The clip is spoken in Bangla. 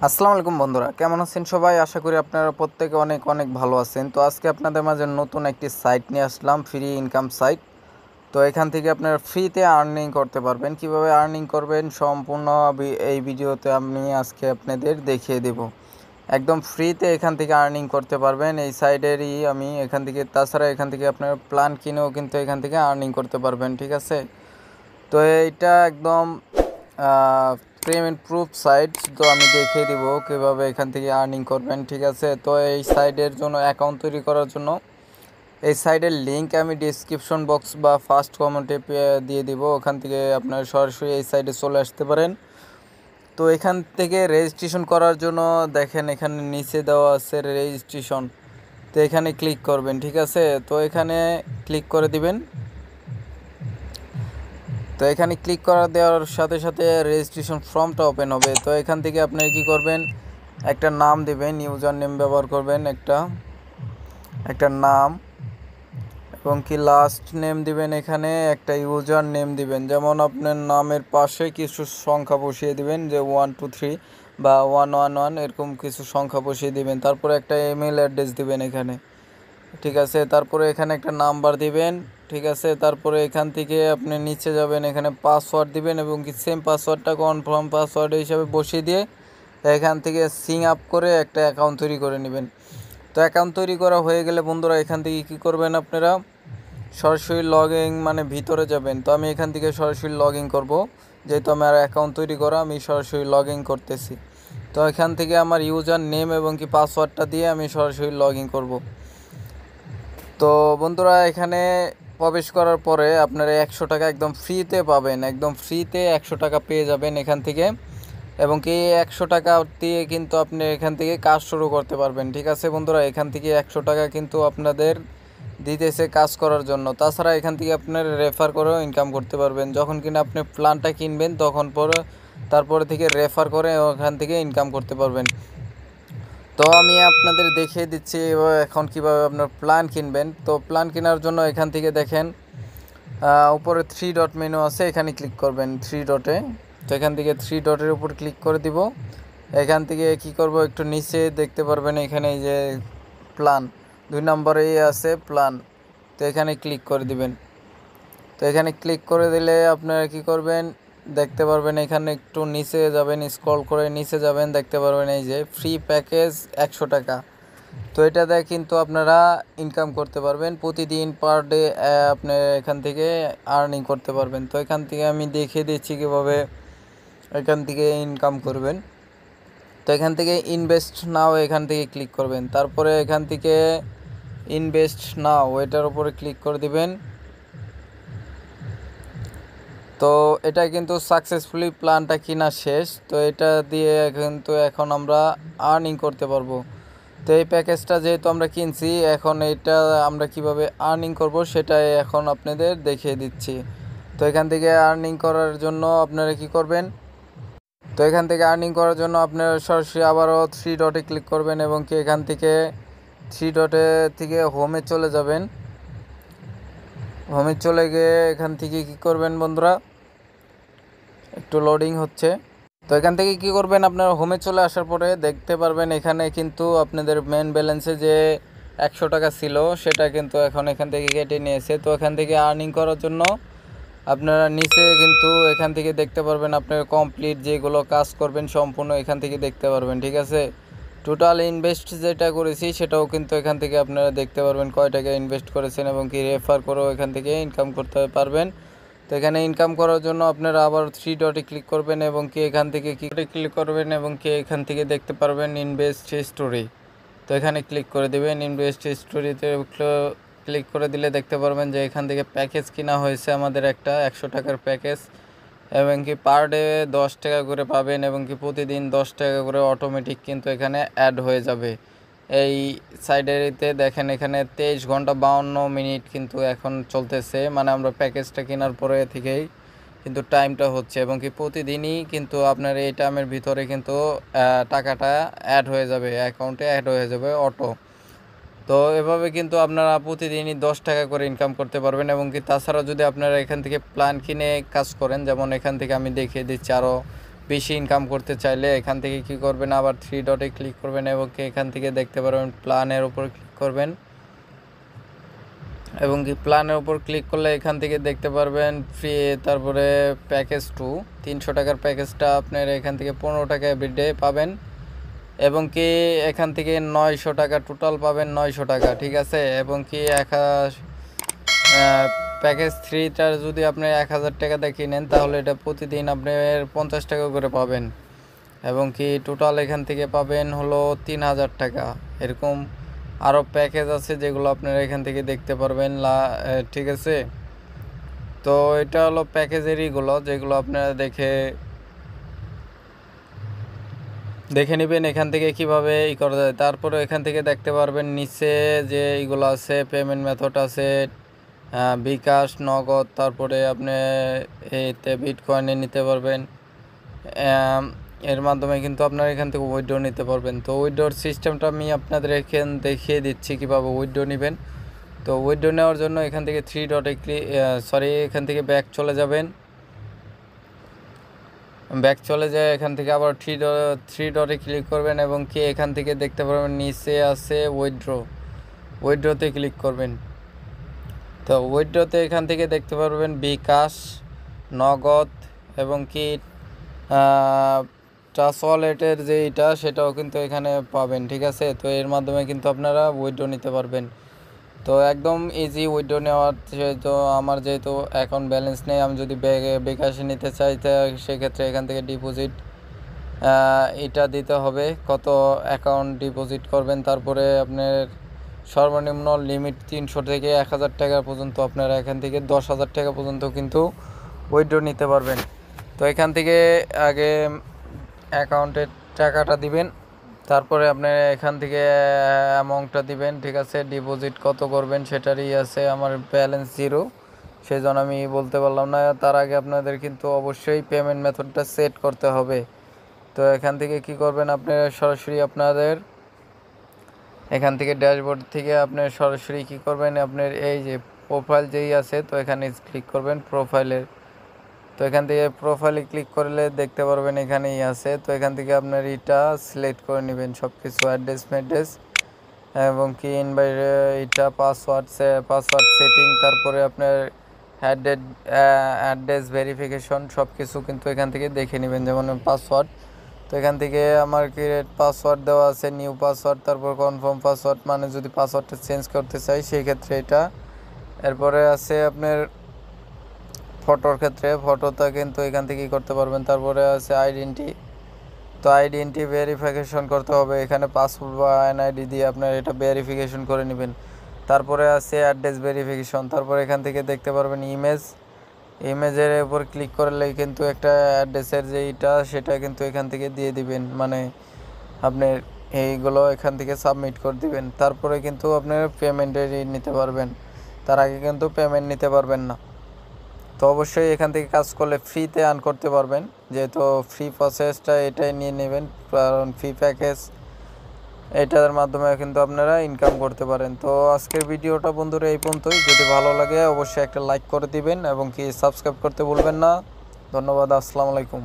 আসসালামু আলাইকুম বন্ধুরা, কেমন আছেন সবাই? আশা করি আপনারা প্রত্যেকে অনেক অনেক ভালো আছেন। তো আজকে আপনাদের মাঝে নতুন একটি সাইট নিয়ে আসলাম, ফ্রি ইনকাম সাইট। তো এখান থেকে আপনারা ফ্রিতে আর্নিং করতে পারবেন। কিভাবে আর্নিং করবেন সম্পূর্ণ এই ভিডিওতে আমি আজকে আপনাদের দেখিয়ে দেব। একদম ফ্রিতে এখান থেকে আর্নিং করতে পারবেন এই সাইটেরই আমি এখান থেকে। তাছাড়া এখান থেকে আপনারা প্ল্যান কিনেও কিন্তু এখান থেকে আর্নিং করতে পারবেন, ঠিক আছে? তো এইটা একদম পেমেন্ট প্রুফ সাইট। তো আমি দেখিয়ে দিব কীভাবে এখান থেকে আর্নিং করবেন, ঠিক আছে? তো এই সাইটের জন্য অ্যাকাউন্ট তৈরি করার জন্য এই সাইটের লিঙ্ক আমি ডিসক্রিপশন বক্স বা ফার্স্ট কমেন্টে দিয়ে দিব। ওখান থেকে আপনারা সরাসরি এই সাইটে চলে আসতে পারেন। তো এখান থেকে রেজিস্ট্রেশন করার জন্য দেখেন এখানে নিচে দেওয়া আছে রেজিস্ট্রেশন। তো এখানে ক্লিক করবেন, ঠিক আছে? তো এখানে ক্লিক করে দিবেন। তো এখানে ক্লিক করা দেওয়ার সাথে সাথে রেজিস্ট্রেশন ফর্মটা ওপেন হবে। তো এখান থেকে আপনারা কী করবেন, একটা নাম দিবেন, ইউজার নেম ব্যবহার করবেন একটা নাম, এবং কি লাস্ট নেম দিবেন। এখানে একটা ইউজার নেম দিবেন, যেমন আপনার নামের পাশে কিছু সংখ্যা বসিয়ে দিবেন, যে 1 2 3 বা 111 এরকম কিছু সংখ্যা বসিয়ে দিবেন। তারপরে একটা ইমেল অ্যাড্রেস দিবেন এখানে, ঠিক আছে? তারপরে এখানে একটা নাম্বার দিবেন, ঠিক আছে? তারপরে এখান থেকে আপনি নিচে যাবেন, এখানে পাসওয়ার্ড দিবেন এবং কি সেম পাসওয়ার্ডটা কনফার্ম পাসওয়ার্ড হিসাবে বসিয়ে দিয়ে এখান থেকে সিং আপ করে একটা অ্যাকাউন্ট তৈরি করে নেবেন। তো অ্যাকাউন্ট তৈরি করা হয়ে গেলে বন্ধুরা এখান থেকে কী করবেন, আপনারা সরাসরি ভিতরে যাবেন। তো আমি এখান থেকে সরাসরি লগ ইন করবো, যেহেতু আমার অ্যাকাউন্ট তৈরি করা, আমি সরাসরি লগ ইন করতেছি। তো এখান থেকে আমার ইউজার নেম এবং কি পাসওয়ার্ডটা দিয়ে আমি সরাসরি লগ ইন করবো। তো বন্ধুরা এখানে প্রবেশ করার পরে আপনারা 100 টাকা একদম ফ্রিতে পাবেন, একদম ফ্রিতে 100 টাকা পেয়ে যাবেন এখান থেকে। এবং কি 100 টাকা দিয়ে কিন্তু আপনি এখান থেকে কাজ শুরু করতে পারবেন, ঠিক আছে বন্ধুরা? এখান থেকে 100 টাকা কিন্তু আপনাদের দিতেছে কাজ করার জন্য। তাছাড়া এখান থেকে আপনার রেফার করেও ইনকাম করতে পারবেন। যখন কিনা আপনি প্ল্যানটা কিনবেন তখন তারপরে থেকে রেফার করে ওখান থেকে ইনকাম করতে পারবেন। তো আমি আপনাদের দেখিয়ে দিচ্ছি এখন কিভাবে আপনার প্ল্যান কিনবেন। তো প্ল্যান কেনার জন্য এখান থেকে দেখেন উপরে 3 ডট মেনু আছে, এখানে ক্লিক করবেন 3 ডটে। তো এখান থেকে 3 ডটের উপর ক্লিক করে দিব। এখান থেকে কি করব, একটু নিচে দেখতে পারবেন এখানে এই যে প্ল্যান 2 নম্বরে আছে প্ল্যান। তো এখানে ক্লিক করে দিবেন। তো এখানে ক্লিক করে দিলে আপনারা কি করবেন, দেখতে পারবেন এখানে একটু নিচে যাবেন, স্ক্রল করে নিচে যাবেন, দেখতে পারবেন এই যে ফ্রি প্যাকেজ 100 টাকা। তো এটাতে কিন্তু আপনারা ইনকাম করতে পারবেন প্রতিদিন পার ডে, আপনি এখান থেকে আর্নিং করতে পারবেন। তো এখান থেকে আমি দেখিয়ে দিচ্ছি কীভাবে এখান থেকে ইনকাম করবেন। তো এখান থেকে ইনভেস্ট নাও এখান থেকে ক্লিক করবেন। তারপরে এখান থেকে ইনভেস্ট নাও এটার উপরে ক্লিক করে দিবেন। তো এটা কিন্তু সাকসেসফুলি প্ল্যানটা কিনা শেষ। তো এটা দিয়ে কিন্তু এখন আমরা আর্নিং করতে পারবো। তো এই প্যাকেজটা যেহেতু আমরা কিনছি, এখন এটা আমরা কিভাবে আর্নিং করব সেটাই এখন আপনাদের দেখিয়ে দিচ্ছি। তো এখান থেকে আর্নিং করার জন্য আপনারা কি করবেন, তো এখান থেকে আর্নিং করার জন্য আপনারা সরাসরি আবারও 3 ডটে ক্লিক করবেন এবং কি এখান থেকে 3 ডটে থেকে হোমে চলে যাবেন। হোমে চলে গিয়ে এখান থেকে কি করবেন বন্ধুরা, একটু লোডিং হচ্ছে। তো এখান থেকে কি করবেন, আপনারা হোমে চলে আসার পরে দেখতে পারবেন এখানে কিন্তু আপনাদের মেন ব্যালেন্সে যে 100 টাকা ছিল সেটা কিন্তু এখন এখান থেকে কেটে নিয়েছে। তো এখান থেকে আর্নিং করার জন্য আপনারা নিচে কিন্তু এখান থেকে দেখতে পারবেন আপনারা কমপ্লিট যেগুলো কাজ করবেন সম্পূর্ণ এখান থেকে দেখতে পারবেন, ঠিক আছে? টোটাল ইনভেস্ট যেটা করেছি সেটাও কিন্তু এখান থেকে আপনারা দেখতে পারবেন কয় টাকা ইনভেস্ট করেছেন, এবং কি রেফার করেও এখান থেকে ইনকাম করতে পারবেন। তো এখানে ইনকাম করার জন্য আপনারা আবার 3 ডটে ক্লিক করবেন এবং কি এখান থেকে ক্লিক করবেন এবং কি এখান থেকে দেখতে পারবেন ইনভেস্ট স্টোরি। তো এখানে ক্লিক করে দেবেন। ইনভেস্ট স্টোরিতে ক্লিক করে দিলে দেখতে পারবেন যে এখান থেকে প্যাকেজ কিনা হয়েছে আমাদের একটা 100 টাকার প্যাকেজ, এবং কি পার ডে 10 টাকা করে পাবেন, এবং কি প্রতিদিন 10 টাকা করে অটোমেটিক কিন্তু এখানে অ্যাড হয়ে যাবে। এই সাইডেতে দেখেন এখানে 23 ঘন্টা 52 মিনিট কিন্তু এখন চলতেছে, মানে আমরা প্যাকেজটা কেনার পরে থেকেই কিন্তু টাইমটা হচ্ছে, এবং কি প্রতিদিনই কিন্তু আপনার এই টাইমের ভিতরে কিন্তু টাকাটা অ্যাড হয়ে যাবে, অ্যাকাউন্টে অ্যাড হয়ে যাবে অটো। তো এভাবে কিন্তু আপনারা প্রতিদিনই 10 টাকা করে ইনকাম করতে পারবেন। এবং কি তাছাড়া যদি আপনারা এখান থেকে প্ল্যান কিনে কাজ করেন, যেমন এখান থেকে আমি দেখিয়ে দিচ্ছি আরও বেশি ইনকাম করতে চাইলে এখান থেকে কি করবেন, আবার 3 ডটে ক্লিক করবেন এবং এখান থেকে দেখতে পারবেন প্ল্যানের উপর ক্লিক করবেন এবং কি প্ল্যানের উপর ক্লিক করলে এখান থেকে দেখতে পারবেন ফ্রি, তারপরে প্যাকেজ 2 300 টাকার প্যাকেজটা আপনার এখান থেকে 15 টাকা এভরিডে পাবেন এবং কি এখান থেকে 900 টাকা টোটাল পাবেন, 900 টাকা, ঠিক আছে। এবং কি প্যাকেজ 3টার যদি আপনি 1000 টাকা দিয়ে কিনেন তাহলে এটা প্রতিদিন আপনার 50 টাকা করে পাবেন এবং কি টোটাল এখান থেকে পাবেন হলো 3000 টাকা। এরকম আরও প্যাকেজ আছে যেগুলো আপনারা এখান থেকে দেখতে পারবেন, ঠিক আছে। তো এটা হলো প্যাকেজেরইগুলো যেগুলো আপনারা দেখে নেবেন এখান থেকে কিভাবে করা যায়। তারপরে এখান থেকে দেখতে পারবেন নিচে যে এইগুলো আছে, পেমেন্ট মেথড আছে, বিকাশ, নগদ, তারপরে আপনি এইতে বিটকয়েনে নিতে পারবেন। এর মাধ্যমে কিন্তু আপনারা এখান থেকে উইথড্র নিতে পারবেন। তো উইথড্রর সিস্টেমটা আমি আপনাদের দেখিয়ে দিচ্ছি কীভাবে উইথড্র নেবেন। তো উইথড্র নেওয়ার জন্য এখান থেকে 3 ডটে এখান থেকে ব্যাক চলে যাবেন, ব্যাক চলে যায় এখান থেকে আবার 3 ডটে ক্লিক করবেন এবং কি এখান থেকে দেখতে পারবেন নিচে আছে উইথড্রতে ক্লিক করবেন। তো উইথড্রতে এখান থেকে দেখতে পারবেন বিকাশ, নগদ এবং কি ট্রাস্ট ওয়ালেটের যে এটা সেটাও কিন্তু এখানে পাবেন, ঠিক আছে। তো এর মাধ্যমে কিন্তু আপনারা উইথড্র নিতে পারবেন। তো একদম ইজি উইথড্র নেওয়ার। তো আমার যেহেতু অ্যাকাউন্ট ব্যালেন্স নেই, আমি যদি বিকাশে নিতে চাই সেক্ষেত্রে এখান থেকে ডিপোজিট এটা দিতে হবে, কত অ্যাকাউন্ট ডিপোজিট করবেন। তারপরে আপনার সর্বনিম্ন লিমিট 300 থেকে 1000 টাকা পর্যন্ত, আপনারা এখান থেকে 10,000 টাকা পর্যন্ত কিন্তু উইথড্র নিতে পারবেন। তো এখান থেকে আগে অ্যাকাউন্টের টাকাটা দিবেন, তারপরে আপনি এখান থেকে অ্যামাউন্টটা দিবেন, ঠিক আছে। ডিপোজিট কত করবেন সেটারই আছে, আমার ব্যালেন্স 0 সেই জন্য আমি বলতে পারলাম না। তার আগে আপনাদের কিন্তু অবশ্যই পেমেন্ট মেথডটা সেট করতে হবে। তো এখান থেকে কি করবেন, আপনারা সরাসরি আপনাদের এখান থেকে ড্যাশবোর্ড থেকে আপনার সরাসরি কি করবেন, আপনার এই যে প্রোফাইল যেই আছে তো এখানে ক্লিক করবেন প্রোফাইলের। তো এখান থেকে প্রোফাইলে ক্লিক করলে দেখতে পারবেন এখানেই আছে। তো এখান থেকে আপনার এটা সিলেক্ট করে নেবেন সব কিছু, অ্যাড্রেস এবং কি এটা পাসওয়ার্ড সেটিং, তারপরে আপনার অ্যাড্রেস ভেরিফিকেশন সব কিছু কিন্তু এখান থেকে দেখে নেবেন, যেমন পাসওয়ার্ড। তো এখান থেকে আমার ক্রিয়েট পাসওয়ার্ড দেওয়া আছে, নিউ পাসওয়ার্ড, তারপর কনফার্ম পাসওয়ার্ড, মানে যদি পাসওয়ার্ডটা চেঞ্জ করতে চাই সেই ক্ষেত্রে এটা। এরপরে আছে আপনার ফটোর ক্ষেত্রে, ফটোটা কিন্তু এখান থেকে করতে পারবেন। তারপরে আছে আইডেন্টি, তো আইডেন্টি ভেরিফিকেশন করতে হবে, এখানে পাসপোর্ট বা এনআইডি দিয়ে আপনার এটা ভেরিফিকেশন করে নেবেন। তারপরে আছে অ্যাড্রেস ভেরিফিকেশন, তারপরে এখান থেকে দেখতে পারবেন ইমেজের উপর ক্লিক করলে কিন্তু একটা অ্যাড্রেসের যেইটা সেটা কিন্তু এখান থেকে দিয়ে দিবেন, মানে আপনার এইগুলো এখান থেকে সাবমিট করে দিবেন। তারপরে কিন্তু আপনার পেমেন্টের নিতে পারবেন, তার আগে কিন্তু পেমেন্ট নিতে পারবেন না। তো অবশ্যই এখান থেকে কাজ করলে ফ্রিতে আর্ন করতে পারবেন, যেহেতু ফ্রি প্রসেসটা এটাই নিয়ে নেবেন, কারণ ফ্রি প্যাকেজ এটার মাধ্যমে কিন্তু আপনারা ইনকাম করতে পারেন। তো আজকের ভিডিওটা বন্ধুরা এই পর্যন্তই, যদি ভালো লাগে অবশ্যই একটা লাইক করে দিবেন এবং কি সাবস্ক্রাইব করতে ভুলবেন না। ধন্যবাদ, আসসালামু আলাইকুম।